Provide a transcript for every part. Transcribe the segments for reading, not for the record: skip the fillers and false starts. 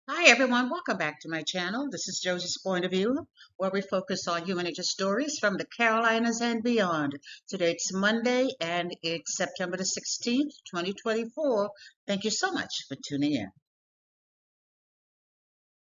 Hi everyone, welcome back to my channel. This is Josie's Point of View, where we focus on human nature stories from the Carolinas and beyond. Today it's Monday and it's September the 16th, 2024. Thank you so much for tuning in.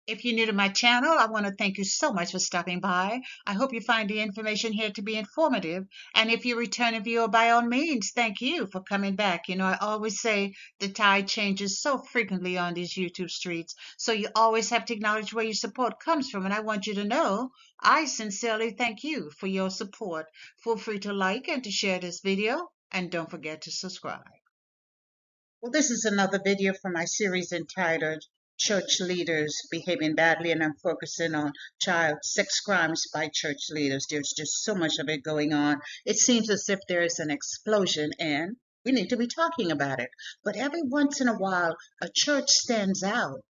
If you're new to my channel, I want to thank you so much for stopping by. I hope you find the information here to be informative. And if you're a returning viewer, by all means, thank you for coming back. I always say the tide changes so frequently on these YouTube streets. So you always have to acknowledge where your support comes from. And I want you to know I sincerely thank you for your support. Feel free to like and to share this video. And don't forget to subscribe. Well, this is another video from my series entitled Church Leaders Behaving Badly, and I'm focusing on child sex crimes by church leaders. There's just so much of it going on. It seems as if there is an explosion, and we need to be talking about it. But every once in a while, a church stands out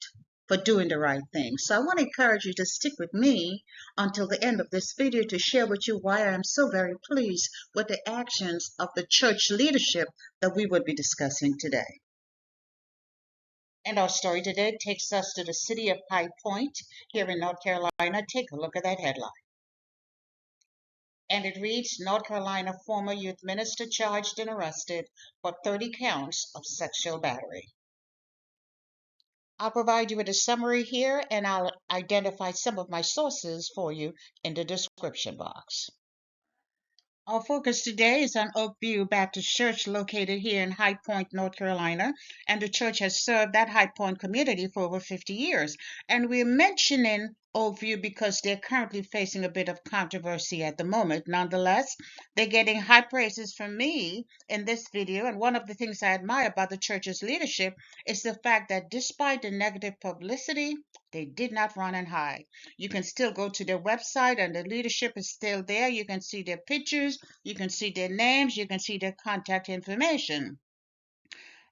for doing the right thing. So I want to encourage you to stick with me until the end of this video to share with you why I am so very pleased with the actions of the church leadership that we would be discussing today. And our story today takes us to the city of High Point here in North Carolina. Take a look at that headline. And it reads, North Carolina former youth minister charged and arrested for 30 counts of sexual battery. I'll provide you with a summary here, and I'll identify some of my sources for you in the description box. Our focus today is on Oakview Baptist Church located here in High Point, North Carolina, and the church has served that High Point community for over 50 years. And we're mentioning Oakview because they're currently facing a bit of controversy at the moment. Nonetheless, they're getting high praises from me in this video, and one of the things I admire about the church's leadership is the fact that despite the negative publicity, they did not run and hide. You can still go to their website and the leadership is still there. You can see their pictures, you can see their names, you can see their contact information.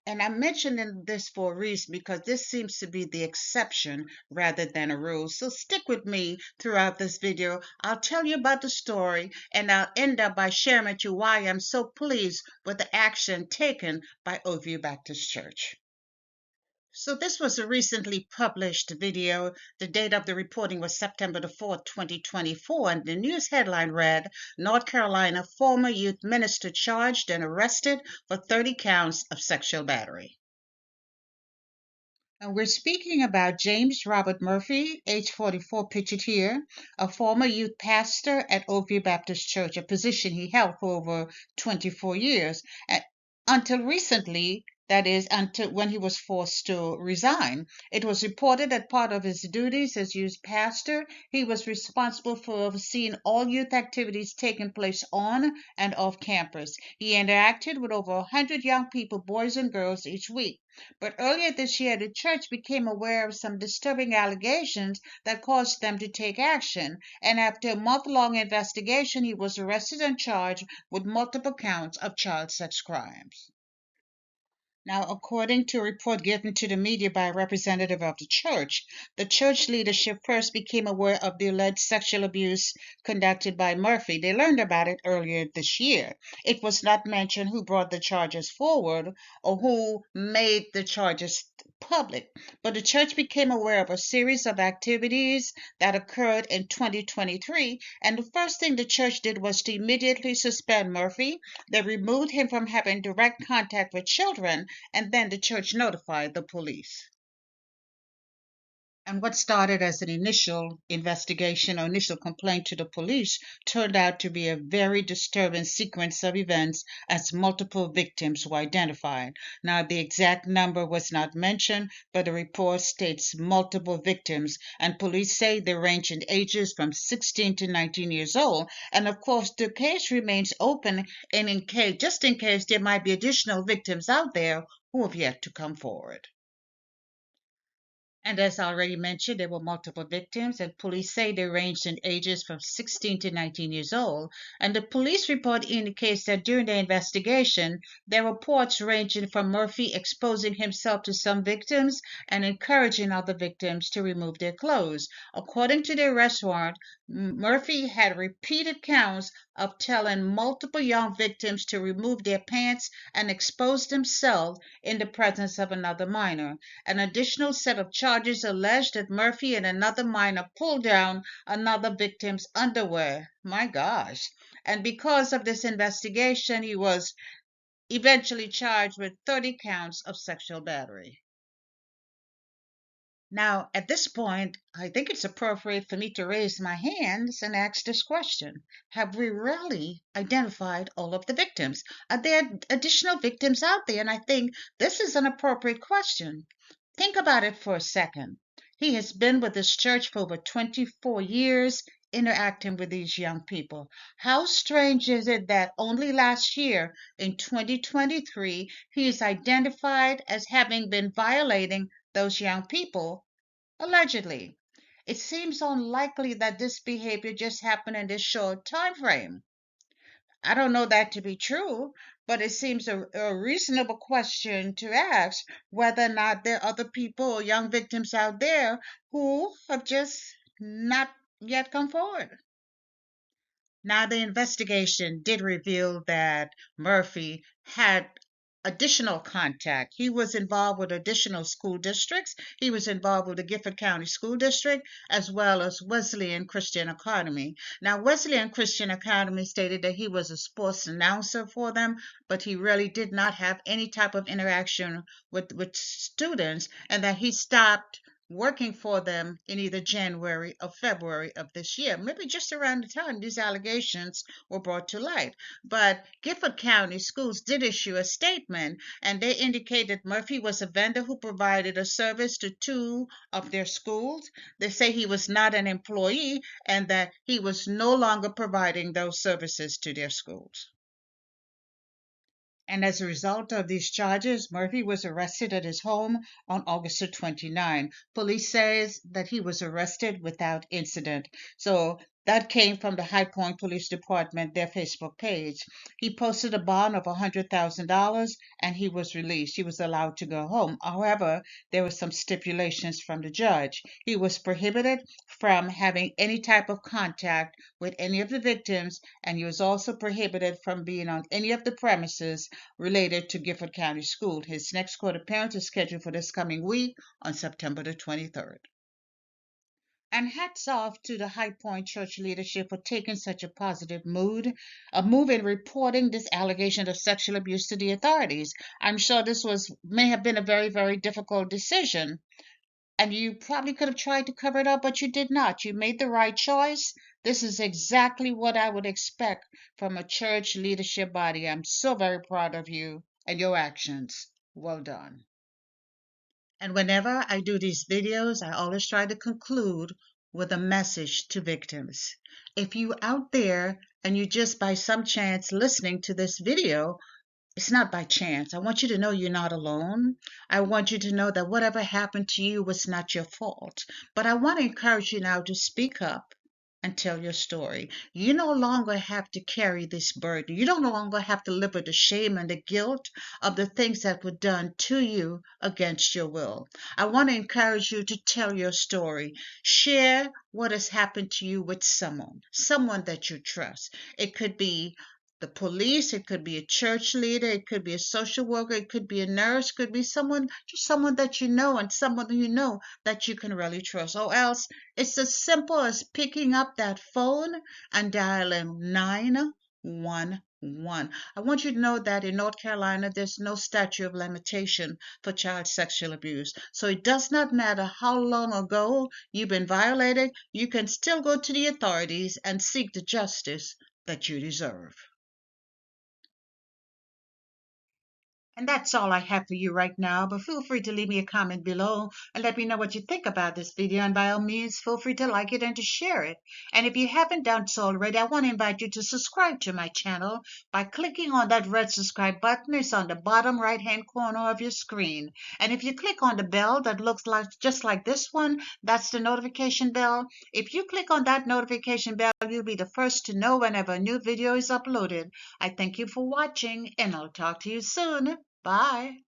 And I'm mentioning this for a reason because this seems to be the exception rather than a rule. So stick with me throughout this video. I'll tell you about the story and I'll end up by sharing with you why I'm so pleased with the action taken by Oakview Baptist Church. So this was a recently published video. The date of the reporting was September the 4th, 2024, and the news headline read, North Carolina former youth minister charged and arrested for 30 counts of sexual battery. And we're speaking about James Robert Murphy, age 44, pictured here, a former youth pastor at Oakview Baptist Church, a position he held for over 24 years. Until recently, that is, until when he was forced to resign. It was reported that part of his duties as youth pastor, he was responsible for overseeing all youth activities taking place on and off campus. He interacted with over 100 young people, boys and girls, each week. But earlier this year, the church became aware of some disturbing allegations that caused them to take action. And after a month-long investigation, he was arrested and charged with multiple counts of child sex crimes. Now, according to a report given to the media by a representative of the church leadership first became aware of the alleged sexual abuse conducted by Murphy. They learned about it earlier this year. It was not mentioned who brought the charges forward or who made the charges public, but the church became aware of a series of activities that occurred in 2023, and the first thing the church did was to immediately suspend Murphy. They removed him from having direct contact with children, and then the church notified the police. And what started as an initial investigation or initial complaint to the police turned out to be a very disturbing sequence of events as multiple victims were identified. Now, the exact number was not mentioned, but the report states multiple victims, and police say they range in ages from 16 to 19 years old. And of course, the case remains open, and just in case there might be additional victims out there who have yet to come forward. And as already mentioned, there were multiple victims, and police say they ranged in ages from 16 to 19 years old. And the police report indicates that during the investigation, there were reports ranging from Murphy exposing himself to some victims and encouraging other victims to remove their clothes. According to the arrest warrant, Murphy had repeated counts of telling multiple young victims to remove their pants and expose themselves in the presence of another minor. An additional set of charges alleged that Murphy and another minor pulled down another victim's underwear. My gosh. And because of this investigation, he was eventually charged with 30 counts of sexual battery. Now, at this point, I think it's appropriate for me to raise my hands and ask this question. Have we really identified all of the victims? Are there additional victims out there? And I think this is an appropriate question. Think about it for a second. He has been with this church for over 24 years, interacting with these young people. How strange is it that only last year, in 2023, he is identified as having been violating those young people, allegedly? It seems unlikely that this behavior just happened in this short time frame. I don't know that to be true, but it seems a reasonable question to ask whether or not there are other people or young victims out there who have just not yet come forward. Now, the investigation did reveal that Murphy had additional contact. He was involved with additional school districts. He was involved with the Gifford County School District as well as Wesleyan Christian Academy. Now, Wesleyan Christian Academy stated that he was a sports announcer for them, but he really did not have any type of interaction with students, and that he stopped working for them in either January or February of this year, maybe just around the time these allegations were brought to light. But Gifford County Schools did issue a statement, and they indicated Murphy was a vendor who provided a service to two of their schools. They say he was not an employee and that he was no longer providing those services to their schools. And as a result of these charges, Murphy was arrested at his home on August 29. Police says that he was arrested without incident. So that came from the High Point Police Department, their Facebook page. He posted a bond of $100,000 and he was released. He was allowed to go home. However, there were some stipulations from the judge. He was prohibited from having any type of contact with any of the victims, and he was also prohibited from being on any of the premises related to Gifford County School. His next court appearance is scheduled for this coming week on September the 23rd. And hats off to the High Point Church leadership for taking such a positive a move in reporting this allegation of sexual abuse to the authorities. I'm sure this may have been a very, very difficult decision, and you probably could have tried to cover it up, but you did not. You made the right choice. This is exactly what I would expect from a church leadership body. I'm so very proud of you and your actions. Well done. And whenever I do these videos, I always try to conclude with a message to victims. If you out there and you just by some chance listening to this video, it's not by chance. I want you to know you're not alone. I want you to know that whatever happened to you was not your fault. But I want to encourage you now to speak up and tell your story. You no longer have to carry this burden. You no longer have to live with the shame and the guilt of the things that were done to you against your will. I want to encourage you to tell your story. Share what has happened to you with someone that you trust. It could be the police, it could be a church leader, it could be a social worker, it could be a nurse, it could be someone, just someone that you know and someone you know that you can really trust. Or else it's as simple as picking up that phone and dialing 911. I want you to know that in North Carolina, there's no statute of limitation for child sexual abuse. So it does not matter how long ago you've been violated, you can still go to the authorities and seek the justice that you deserve. And that's all I have for you right now, but feel free to leave me a comment below and let me know what you think about this video, and by all means, feel free to like it and to share it. And if you haven't done so already, I want to invite you to subscribe to my channel by clicking on that red subscribe button. It's on the bottom right-hand corner of your screen. And if you click on the bell that looks like just like this one, that's the notification bell. If you click on that notification bell, you'll be the first to know whenever a new video is uploaded. I thank you for watching, and I'll talk to you soon. Bye.